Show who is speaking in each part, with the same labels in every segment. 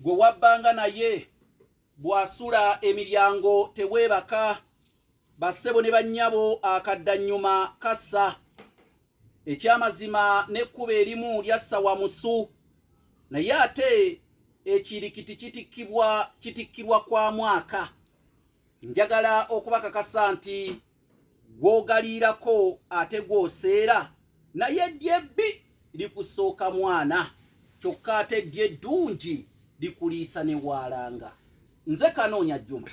Speaker 1: gwe wabbanga naye bw'asula emiryango teweebaka, bassebo ne bannyabo akaddanyuma kassa, ekyamazima n'ekkuba erimu lyassa Wamusu, naye ate ekirikiti kitikkirwa kwa mwaka. Njagala okubakakasa nti gw'ogaliirako ate gw'oseera, naye eddye likusooka mwana, kyokka ate eddye eddungi likuliisa ne waalanga. Nze Kanoonya Juma,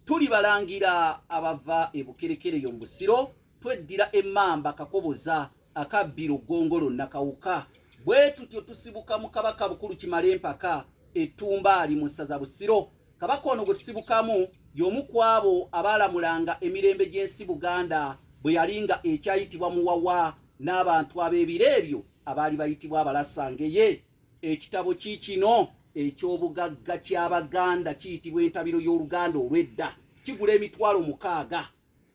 Speaker 1: tuli balangira abava e Bukerekereyo mu Busiro, tweddira emmamba Kakoboza akabbiro Ggongolo Nakawuka, bwe tutyo tusibuka mu Kabaka Bukulu Kimale Mpaka Ettumbaali mu ssaza Busiro. Kabaka ono gwe tusibukamu y'omu ku abo abaalamulanga emirembe gy'ensi Buganda bwe yalinga ekyayitibwa Muwawa n'abantu ab'ebiro ebyo abaali bayitibwa Abalasangeye. Ekitabo kiikino eky'obugagga ky'Abaganda kiyitibwa Entabiro y'Oluganda olw'edda, kigula emitwalo 60.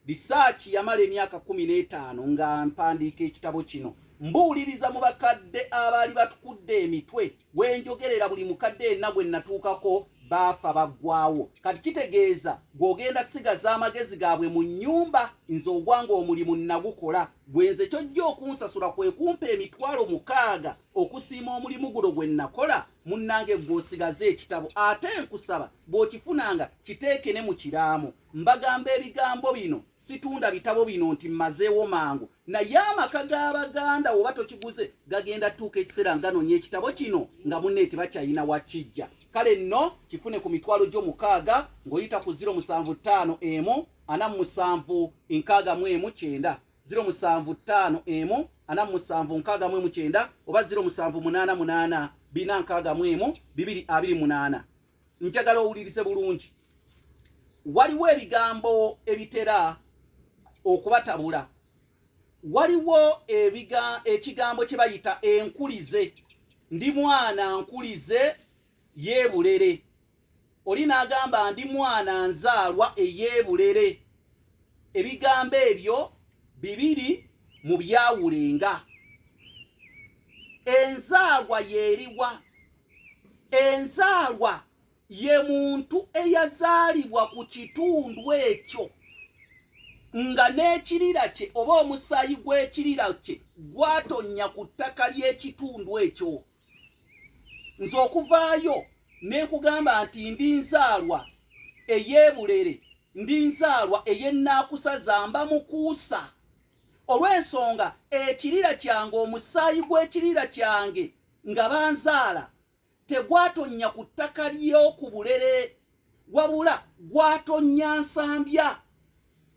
Speaker 1: Lisaaki yamala emyaka 15 nga mpandiika ekitabo kino. Mbuuliriza mu bakadde abaali batukudde emitwe, wenjogerera buli mukadde yenna gwe natuukako baafa baggwaawo. Kati kitegeeza gw'ogenda sigaza amagezi gaabwe mu nnyumba, nze ogwanga omulimu nagukola, gwenze kyojja okunsasula kwe kumpa emitwalo 60 okusiima omulimu guno gwe nakola, munnange gw'osigaze ekitabo. Ate nkusaba bw'okifunanga kiteeke ne mu kiraamo. Mbagamba ebigambo bino, situnda bitabo bino nti mmazeewo mangu, naye amaka g'Abaganda oba tokiguze gagenda tuuka ekiseera nga noonya ekitabo kino nga munne tebakyalina wakijja. Kale nno kifune ku mitwalo gyo 60 ng'oyita ku 075 47 619 075 47 619 oba 078 461 228. Njagala owulirize bulungi. Waliwo ebigambo ebitera okubatabula. Waliwo ekigambo kye bayita enkulize. Ndi mwana nkulize yeebulere. Oli n'agamba ndi mwana nzaalwa eyeebulere. Ebigambo ebyo bibiri mu byawulenga. Enzaalwa yeeriwa. Enzaalwa ye muntu eyazaalibwa ku kitundu ekyo nga n'ekirira kye oba omusaayi gw'ekirira kye gwatonya ku ttaka ly'ekitundu ekyo. Nze okuvaayo ne nkugamba nti ndi nzaalwa eyeebulere, ndi nzaalwa ey'ennaakusaza mba mukuusa. Olw'ensonga ekirira kyange, omusaayi gw'ekirira kyange nga banzaala tegwatonya ku ttaka ly'oku bulere, wabula gwatonya Nsambya.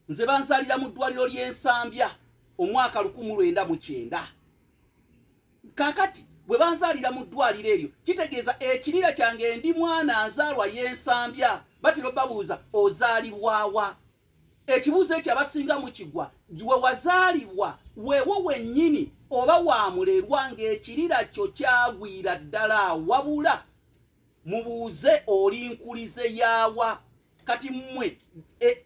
Speaker 1: Nze banzaalira mu ddwaliro ly'Ensambya omwaka 1909. Kaakati bwe banzaalira mu ddwaliro eryo kitegeeza ekirira kyange ndi mwana nzaalwa y'Ensambya. Batiro babuuza ozaalibwawa? Ekibuuzo ekyo abasinga mu kigwa, gwe wazaalibwa weewo wennyini oba wamulerwa ng'ekirira kyo kyagwira ddala, wabula mubuuze oli nkulize yaawa? Kati mmwe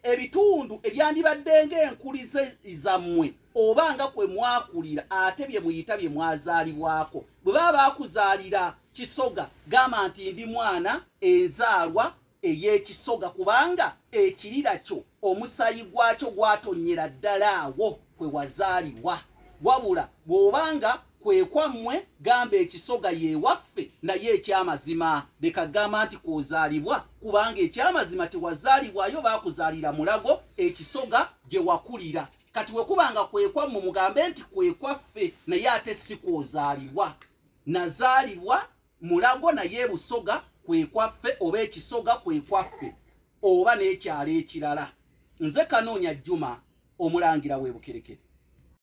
Speaker 1: ebitundu ebyandibadde ng'enkulize zammwe oba nga kwe mwakulira ate bye muyita bye mwazaalibwako. Bwe baba bakuzaalira Kisoga gamba nti ndi mwana enzaalwa ey'Ekisoga, kubanga ekirira kyo omusaayi gwakyo gwatonyera ddala awo kwe wazaalibwa. Wabula bw'obanga kwe kwammwe gamba Ekisoga yeewaffe, naye ekyamazima leka gamba nti kwozaalibwa, kubanga ekyamazima tewazaalibwayo, baakuzaalira Mulago, Ekisoga gye wakulira. Kati we kubanga kwe kwammwe mugambe nti kwe kwaffe, naye ate si kwozaalibwa. Nazaalibwa Mulago naye Busoga kwe kwaffe, oba Ekisoga kwe kwaffe, oba n'ekyalo ekirala. Nze Kanoonya Juma, omulangira w'e Bukerekere.